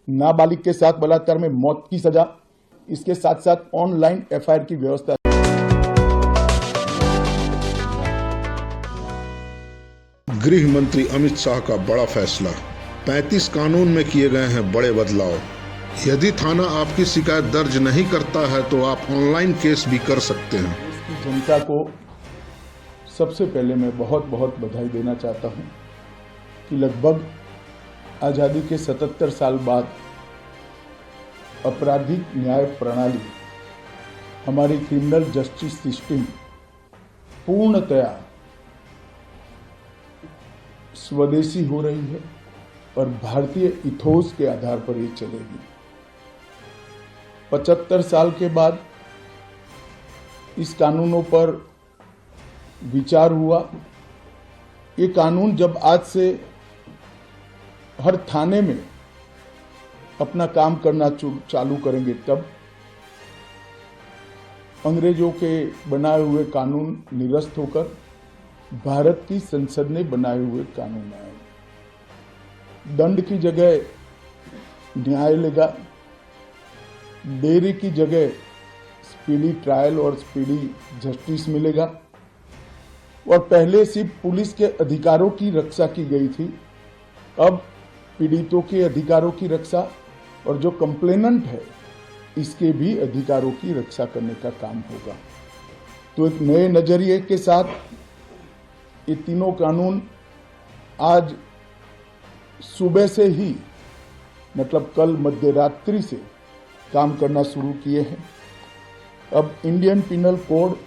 नाबालिग के साथ बलात्कार में मौत की सजा, इसके साथ साथ ऑनलाइन एफआईआर की व्यवस्था। गृह मंत्री अमित शाह का बड़ा फैसला, 35 कानून में किए गए हैं बड़े बदलाव। यदि थाना आपकी शिकायत दर्ज नहीं करता है तो आप ऑनलाइन केस भी कर सकते हैं। देश की जनता को सबसे पहले मैं बहुत बहुत बधाई देना चाहता हूं कि लगभग आज़ादी के 77 साल बाद आपराधिक न्याय प्रणाली, हमारी क्रिमिनल जस्टिस सिस्टम पूर्णतया स्वदेशी हो रही है और भारतीय इथोस के आधार पर ये चलेगी। 75 साल के बाद इस कानूनों पर विचार हुआ। ये कानून जब आज से हर थाने में अपना काम करना चालू करेंगे, तब अंग्रेजों के बनाए हुए कानून निरस्त होकर भारत की संसद ने बनाए हुए कानून आए। दंड की जगह न्याय लेगा, देरी की जगह स्पीडी ट्रायल और स्पीडी जस्टिस मिलेगा। और पहले सिर्फ पुलिस के अधिकारों की रक्षा की गई थी, अब पीड़ितों के अधिकारों की रक्षा और जो कंप्लेनेंट है इसके भी अधिकारों की रक्षा करने का काम होगा। तो एक नए नजरिए के साथ ये तीनों कानून आज सुबह से ही, मतलब कल मध्य रात्रि से काम करना शुरू किए हैं। अब इंडियन पिनल कोड,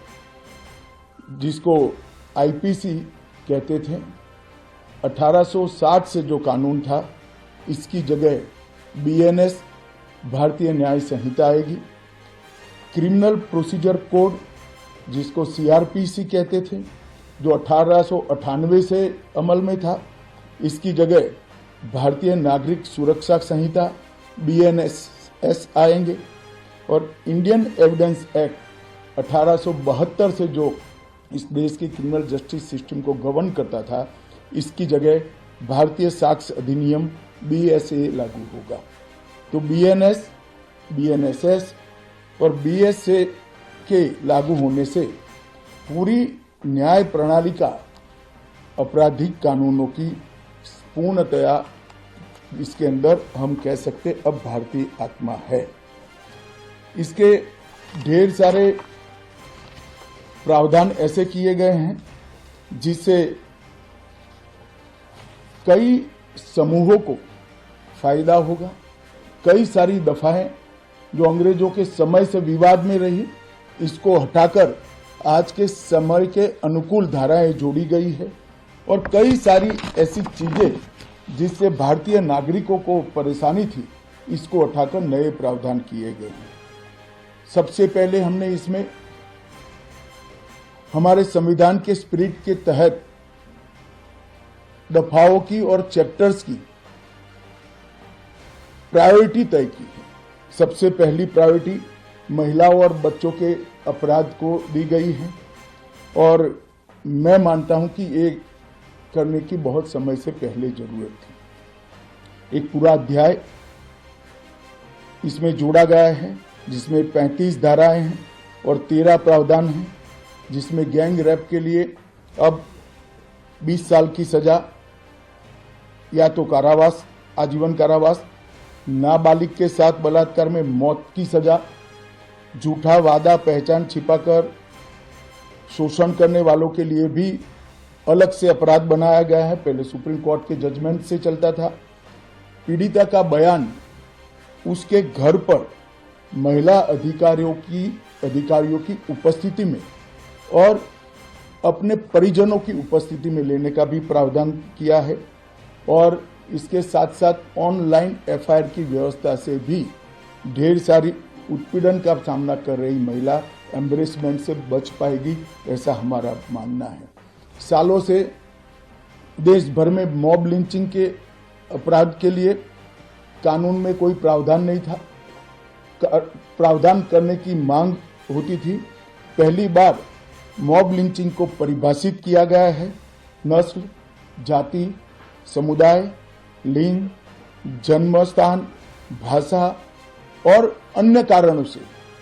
जिसको आईपीसी कहते थे, 1860 से जो कानून था, इसकी जगह बीएनएस भारतीय न्याय संहिता आएगी। क्रिमिनल प्रोसीजर कोड, जिसको सीआरपीसी कहते थे, जो 1898 से अमल में था, इसकी जगह भारतीय नागरिक सुरक्षा संहिता बीएनएस आएंगे। और इंडियन एविडेंस एक्ट 1872 से जो इस देश की क्रिमिनल जस्टिस सिस्टम को गवर्न करता था, इसकी जगह भारतीय साक्ष्य अधिनियम बीएसए लागू होगा। तो बीएनएस, बीएनएसएस और बीएसए के लागू होने से पूरी न्याय प्रणाली का आपराधिक कानूनों की पूर्णतया इसके अंदर हम कह सकते अब भारतीय आत्मा है। इसके ढेर सारे प्रावधान ऐसे किए गए हैं जिससे कई समूहों को फायदा होगा। कई सारी दफाएं जो अंग्रेजों के समय से विवाद में रही, इसको हटाकर आज के समय के अनुकूल धाराएं जोड़ी गई है। और कई सारी ऐसी चीजें जिससे भारतीय नागरिकों को परेशानी थी, इसको हटाकर नए प्रावधान किए गए हैं। सबसे पहले हमने इसमें हमारे संविधान के स्पिरिट के तहत दफाओं की और चैप्टर्स की प्रायोरिटी तय की है। सबसे पहली प्रायोरिटी महिलाओं और बच्चों के अपराध को दी गई है और मैं मानता हूं कि ये करने की बहुत समय से पहले जरूरत थी। एक पूरा अध्याय इसमें जोड़ा गया है जिसमें 35 धाराएं हैं और 13 प्रावधान हैं, जिसमें गैंग रेप के लिए अब 20 साल की सजा या तो कारावास, आजीवन कारावास, नाबालिग के साथ बलात्कार में मौत की सजा, झूठा वादा पहचान छिपाकर शोषण करने वालों के लिए भी अलग से अपराध बनाया गया है। पहले सुप्रीम कोर्ट के जजमेंट से चलता था। पीड़िता का बयान उसके घर पर महिला अधिकारियों की उपस्थिति में और अपने परिजनों की उपस्थिति में लेने का भी प्रावधान किया है। और इसके साथ साथ ऑनलाइन एफआईआर की व्यवस्था से भी ढेर सारी उत्पीड़न का सामना कर रही महिला एम्बरेसमेंट से बच पाएगी, ऐसा हमारा मानना है। सालों से देश भर में मॉब लिंचिंग के अपराध के लिए कानून में कोई प्रावधान नहीं था। प्रावधान करने की मांग होती थी। पहली बार मॉब लिंचिंग को परिभाषित किया गया है। नस्ल, जाति, समुदाय, लिंग, जन्म स्थान भाषा और अन्य कारणों से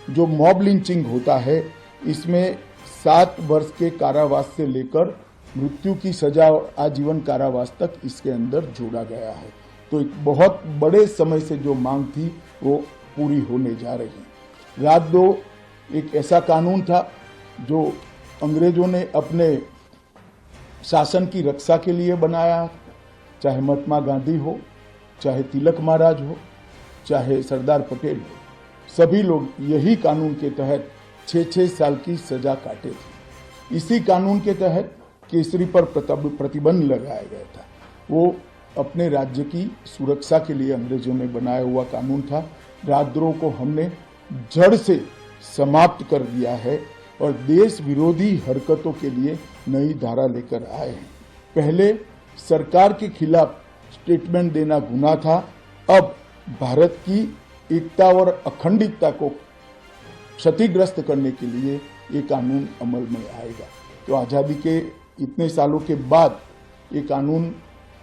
जो मॉब लिंचिंग होता है, इसमें 7 वर्ष के कारावास से लेकर मृत्यु की सजा और आजीवन कारावास तक इसके अंदर जोड़ा गया है। तो एक बहुत बड़े समय से जो मांग थी वो पूरी होने जा रही है। रात 2 एक ऐसा कानून था जो अंग्रेजों ने अपने शासन की रक्षा के लिए बनाया, चाहे महात्मा गांधी हो, चाहे तिलक महाराज हो, चाहे सरदार पटेल हो, सभी लोग यही कानून के तहत 6-6 साल की सजा काटे थे। इसी कानून के तहत केसरी पर प्रतिबंध लगाया गया था। वो अपने राज्य की सुरक्षा के लिए अंग्रेजों ने बनाया हुआ कानून था। राजद्रोह को हमने जड़ से समाप्त कर दिया है और देश विरोधी हरकतों के लिए नई धारा लेकर आए हैं। पहले सरकार के खिलाफ स्टेटमेंट देना गुनाह था, अब भारत की एकता और अखंडता को क्षतिग्रस्त करने के लिए ये कानून अमल में आएगा। तो आज़ादी के इतने सालों के बाद ये कानून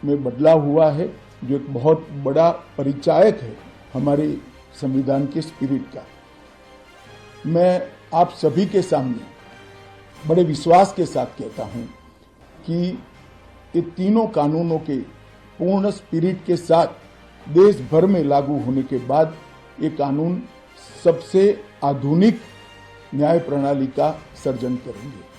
में बदलाव हुआ है, जो एक बहुत बड़ा परिचायक है हमारे संविधान के स्पिरिट का। मैं आप सभी के सामने बड़े विश्वास के साथ कहता हूं कि ये तीनों कानूनों के पूर्ण स्पिरिट के साथ देश भर में लागू होने के बाद ये कानून सबसे आधुनिक न्याय प्रणाली का सर्जन करेंगे।